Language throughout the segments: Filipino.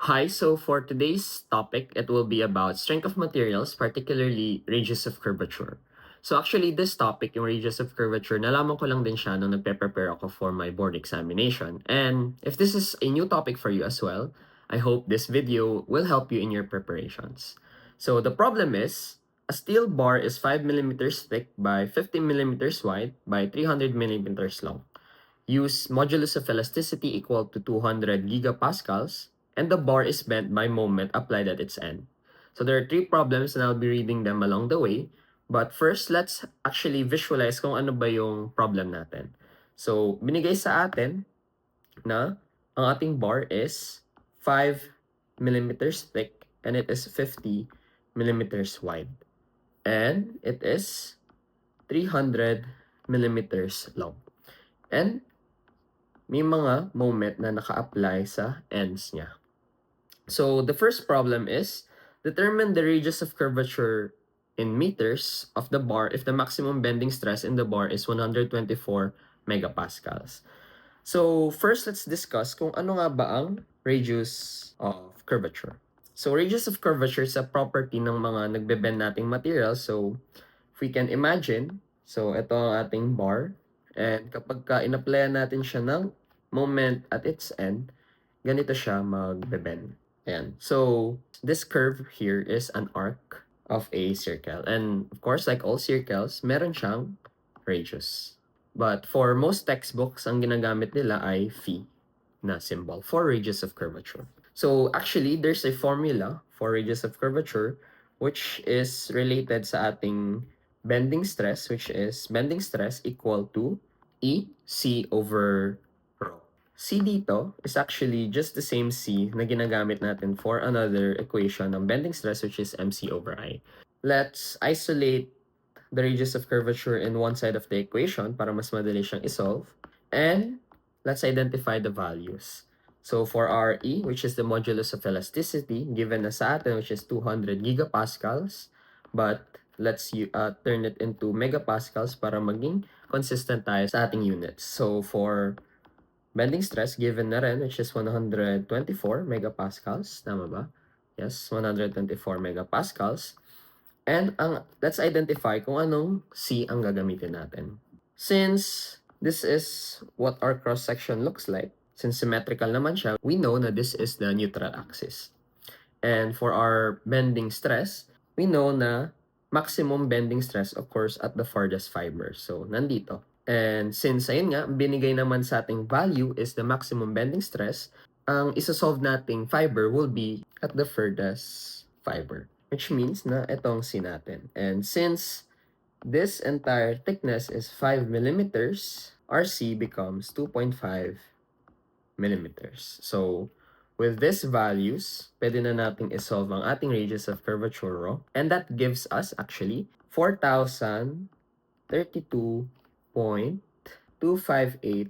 Hi, so for today's topic, it will be about strength of materials, particularly radius of curvature. So actually, this topic, yung radius of curvature, nalaman ko lang din siya nung nagpe-prepare ako for my board examination. And if this is a new topic for you as well, I hope this video will help you in your preparations. So the problem is, a steel bar is 5 millimeters thick by 50 millimeters wide by 300 millimeters long. Use modulus of elasticity equal to 200 gigapascals, and the bar is bent by moment applied at its end. So there are three problems and I'll be reading them along the way. But first, let's actually visualize kung ano ba yung problem natin. So, binigay sa atin na ang ating bar is 5 millimeters thick and it is 50 millimeters wide. And it is 300 millimeters long. And may mga moment na naka-apply sa ends niya. So, the first problem is, determine the radius of curvature in meters of the bar if the maximum bending stress in the bar is 124 megapascals. So, first, let's discuss kung ano nga ba ang radius of curvature. So, radius of curvature is a property ng mga nagbe-bend nating material. So, if we can imagine, so ito ang ating bar. And kapag in-applyan natin siya ng moment at its end, ganito siya magbe-bend. Ayan. So, this curve here is an arc of a circle. And of course, like all circles, meron siyang radius. But for most textbooks, ang ginagamit nila ay phi na symbol for radius of curvature. So actually, there's a formula for radius of curvature which is related sa ating bending stress, which is bending stress equal to E C over rho. C dito is actually just the same C na ginagamit natin for another equation ng bending stress, which is MC over I. Let's isolate the radius of curvature in one side of the equation para mas madali siyang isolve. And let's identify the values. So for our E, which is the modulus of elasticity, given na sa atin, which is 200 gigapascals, but let's turn it into megapascals para maging consistent tayo sa ating units. So for bending stress, given na rin, which is 124 megapascals, tama ba? Yes, 124 megapascals. And let's identify kung anong C ang gagamitin natin. Since this is what our cross-section looks like, since symmetrical naman siya, we know na this is the neutral axis. And for our bending stress, we know na maximum bending stress occurs at the farthest fiber. So, nandito. And since, ayun nga, binigay naman sa ating value is the maximum bending stress, ang isa-solve nating fiber will be at the furthest fiber. Which means na itong C natin. And since this entire thickness is 5 millimeters, our C becomes 2.5 millimeters. So, with these values, pwede na nating isolve ang ating radius of curvature rho. And that gives us actually 4,032.258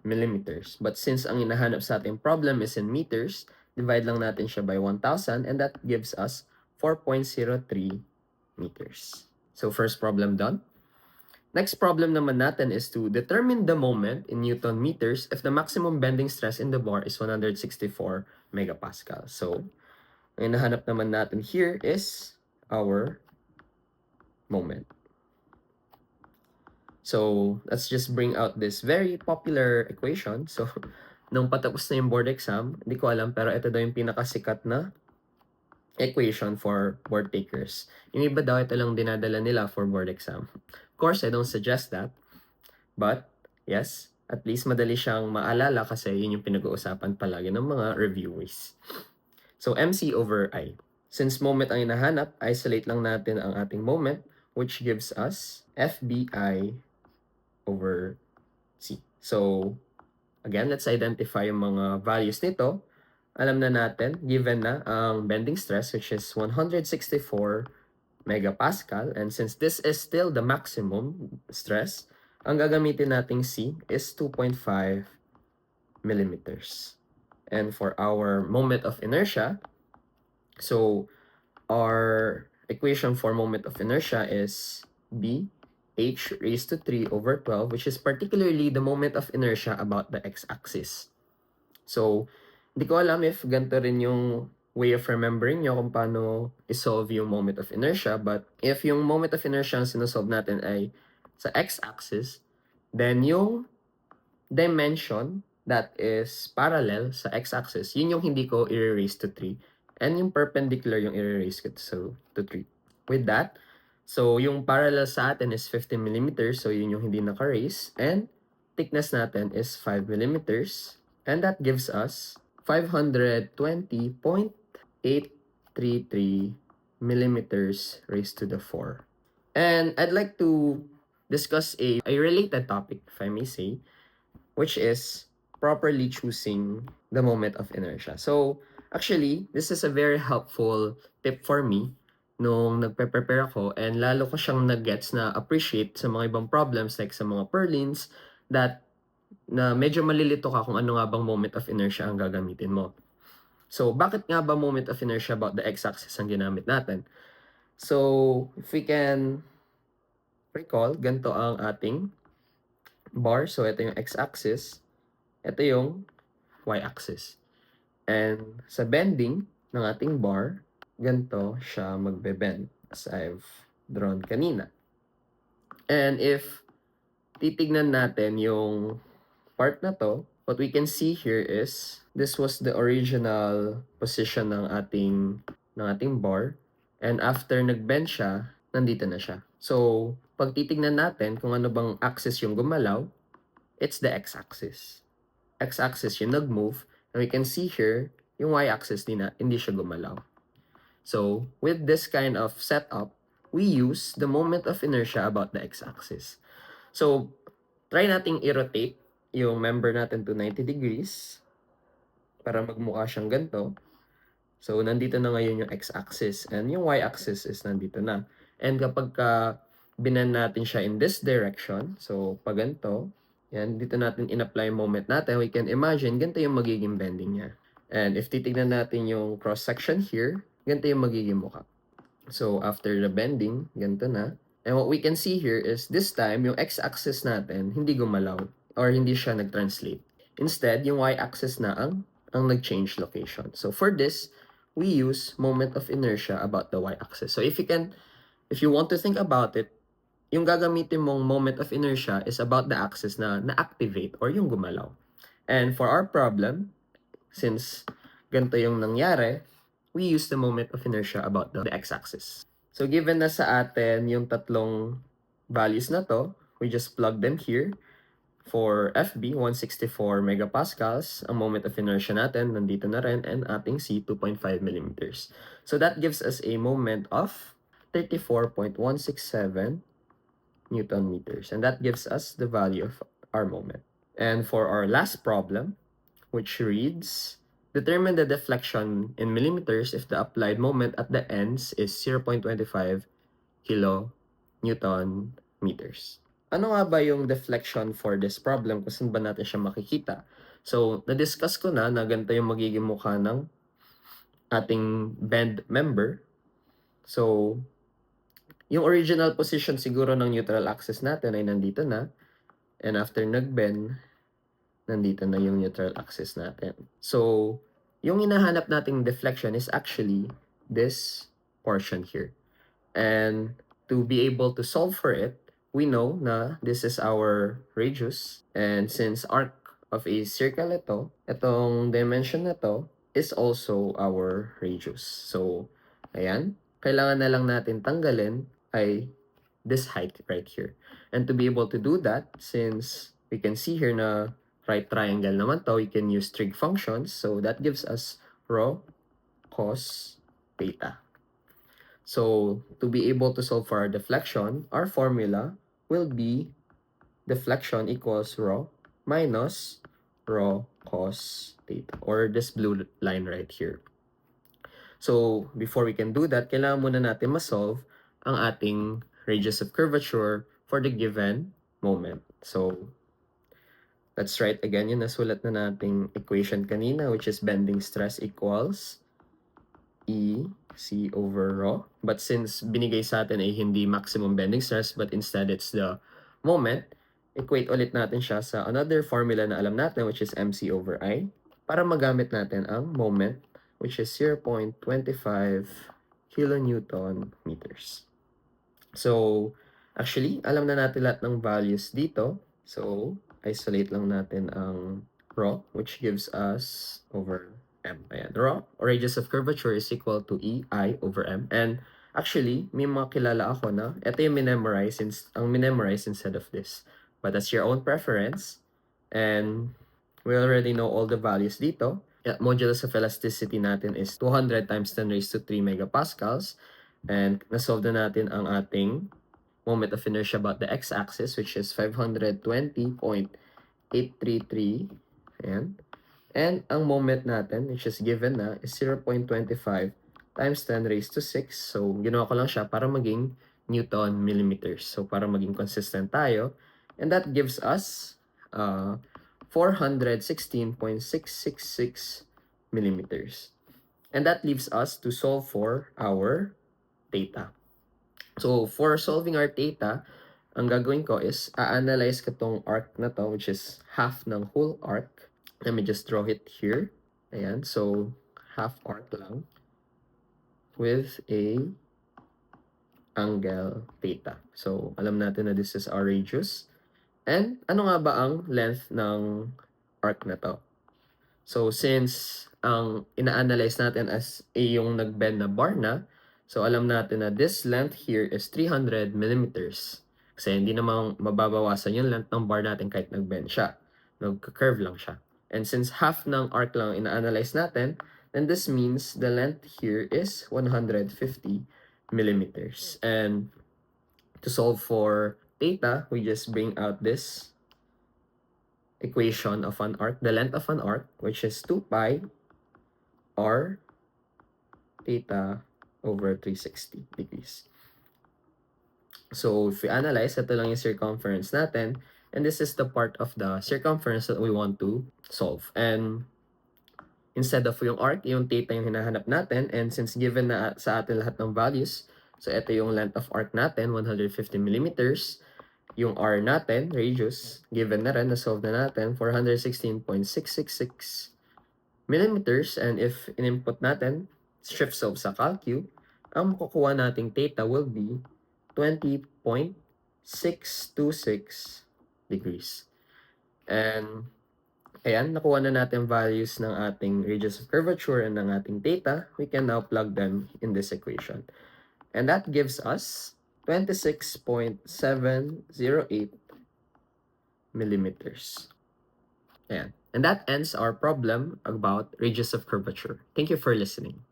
millimeters. But since ang hinahanap sa ating problem is in meters, divide lang natin siya by 1,000 and that gives us 4.03 meters. So first problem done. Next problem naman natin is to determine the moment in Newton meters if the maximum bending stress in the bar is 164 megapascal. So, ang hinahanap naman natin here is our moment. So, let's just bring out this very popular equation. So, nung patapos na yung board exam, hindi ko alam, pero ito daw yung pinakasikat na equation for board takers. Yung iba daw, ito lang dinadala nila for board exam. Of course, I don't suggest that. But, yes, at least madali siyang maalala kasi yun yung pinag-uusapan palagi ng mga reviewers. So, MC over I. Since moment ang hinahanap, isolate lang natin ang ating moment, which gives us FBI over C. So, again, let's identify yung mga values nito. Alam na natin, given na ang bending stress, which is 164 megapascal, and since this is still the maximum stress, ang gagamitin nating C is 2.5 millimeters. And for our moment of inertia, so our equation for moment of inertia is B h raised to 3 over 12, which is particularly the moment of inertia about the x-axis. So, Di ko alam if ganito rin yung way of remembering nyo kung paano isolve yung moment of inertia. But if yung moment of inertia ang sinusolve natin ay sa x-axis, then yung dimension that is parallel sa x-axis, yun yung hindi ko i-raise to 3. And yung perpendicular yung i-raise ko to 3. With that, so yung parallel sa atin is 50 millimeters, so yun yung hindi naka-raise. And thickness natin is 5 millimeters. And that gives us 520.833 millimeters raised to the 4. And I'd like to discuss a related topic, if I may say, which is properly choosing the moment of inertia. So, actually, this is a very helpful tip for me nung nagpe-prepare ako, and lalo ko siyang nag-gets na appreciate sa mga ibang problems like sa mga purlins that na medyo malilito ka kung ano nga bang moment of inertia ang gagamitin mo. So, bakit nga ba moment of inertia about the x-axis ang ginamit natin? So, if we can recall, ganito ang ating bar. So, ito yung x-axis. Ito yung y-axis. And sa bending ng ating bar, ganito siya magbe-bend as I've drawn kanina. And if titignan natin yung part na to, what we can see here is this was the original position ng ating bar, and after nag-bend siya, nandito na siya. So, pag titignan natin kung ano bang axis yung gumalaw, it's the x-axis. X-axis yung nag-move, and we can see here yung y-axis hindi siya gumalaw. So, with this kind of setup, we use the moment of inertia about the x-axis. So, try nating i-rotate yung member natin to 90 degrees para magmukha siyang ganito. So, nandito na ngayon yung x-axis and yung y-axis is nandito na. And kapag binan natin siya in this direction, so pag ganito, yan, dito natin in-apply moment natin, we can imagine ganito yung magiging bending niya. And if titignan natin yung cross-section here, ganito yung magiging mukha. So, after the bending, ganito na. And what we can see here is this time, yung x-axis natin, hindi gumalaw or hindi siya nag-translate. Instead, yung y-axis na ang nag-change location. So, for this, we use moment of inertia about the y-axis. So, if you want to think about it, yung gagamitin mong moment of inertia is about the axis na na-activate or yung gumalaw. And for our problem, since ganito yung nangyari, we use the moment of inertia about the x-axis. So given na sa atin yung tatlong values na to, we just plug them here. For FB, 164 megapascals. Ang moment of inertia natin, nandito na rin, and ating C, 2.5 millimeters. So that gives us a moment of 34.167 Newton meters. And that gives us the value of our moment. And for our last problem, which reads, determine the deflection in millimeters if the applied moment at the ends is 0.25 kilonewton meters. Ano nga ba yung deflection for this problem? Kung saan ba natin siya makikita? So, na-discuss ko na ganito yung magiging mukha ng ating bend member. So, yung original position siguro ng neutral axis natin ay nandito na. And after nag-bend, nandito na yung neutral axis natin. So, yung hinahanap nating deflection is actually this portion here. And to be able to solve for it, we know na this is our radius. And since arc of a circle itong dimension na to is also our radius. So, ayan. Kailangan na lang natin tanggalin ay this height right here. And to be able to do that, since we can see here na right triangle naman to, we can use trig functions. So, that gives us rho cos theta. So, to be able to solve for our deflection, our formula will be deflection equals rho minus rho cos theta, or this blue line right here. So, before we can do that, kailangan muna natin ma-solve ang ating radius of curvature for the given moment. So, let's write again yung nasulat na nating equation kanina, which is bending stress equals E C over rho. But since binigay sa atin ay hindi maximum bending stress, but instead it's the moment, equate ulit natin siya sa another formula na alam natin, which is MC over I. para magamit natin ang moment, which is 0.25 kilonewton meters. So, actually, alam na natin lahat ng values dito. So, isolate lang natin ang rho, which gives us over m. Ayan, rho, or radius of curvature, is equal to EI over m. And actually, may mga kilala ako na ito yung minmemorize instead of this. But that's your own preference. And we already know all the values dito. Modulus of elasticity natin is 200 times 10 raised to 3 megapascals. And nasolve na natin ang ating moment of inertia about the x-axis, which is 520.833. Ayan. And ang moment natin, which is given na, is 0.25 times 10 raised to 6. So, ginawa ko lang siya para maging Newton millimeters. So, para maging consistent tayo. And that gives us 416.666 millimeters. And that leaves us to solve for our theta. So, for solving our theta, ang gagawin ko is, a-analyze ko tong arc na to, which is half ng whole arc. Let me just draw it here. Ayan, so, half arc lang with a angle theta. So, alam natin na this is our radius. And ano nga ba ang length ng arc na to? So, since ang ina-analyze natin as yung nag-bend na bar na, so alam natin na this length here is 300 millimeters. Kasi hindi namang mababawasan yung length ng bar natin kahit nag-bend siya. Nag-curve lang siya. And since half ng arc lang ina-analyze natin, then this means the length here is 150 millimeters. And to solve for theta, we just bring out this equation of an arc, the length of an arc, which is 2 pi r theta over 360 degrees. So, if we analyze, ito lang yung circumference natin, and this is the part of the circumference that we want to solve. And instead of yung arc, yung theta yung hinahanap natin, and since given na sa atin lahat ng values, so ito yung length of arc natin, 150 millimeters, yung r natin, radius, given na rin, na-solve na natin, 416.666 millimeters, and if in-input natin, shift solve sa calcu, ang makukuha nating theta will be 20.626 degrees. And, ayan, nakuha na natin values ng ating radius of curvature and ng ating theta. We can now plug them in this equation. And that gives us 26.708 millimeters. Ayan. And that ends our problem about radius of curvature. Thank you for listening.